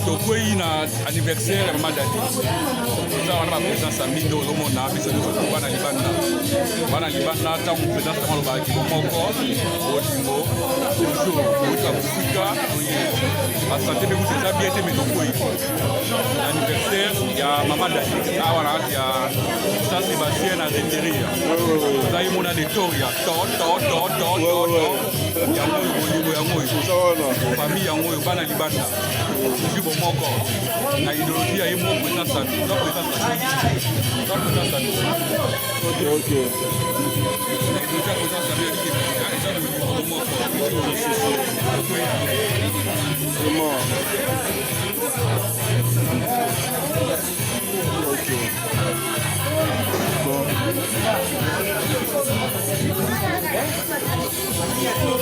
tokwei na anniversaire ya mama dadi eza wana baprésence ya mindo ozomona biso nyonso bana libanda ntango présence yango alobaka kilo moko bolingo toujours outa kosika basante mpe kutu eza bien te me tokwei anniversaire ya mama dadi awa na kati ya Saint Sébastien na Renteria ozali mona de toria yango oyo bolingo yango oyo famille yango oyo bana libanda ozwi bomoko na idéologie ya ye mo présence ya nous Ok.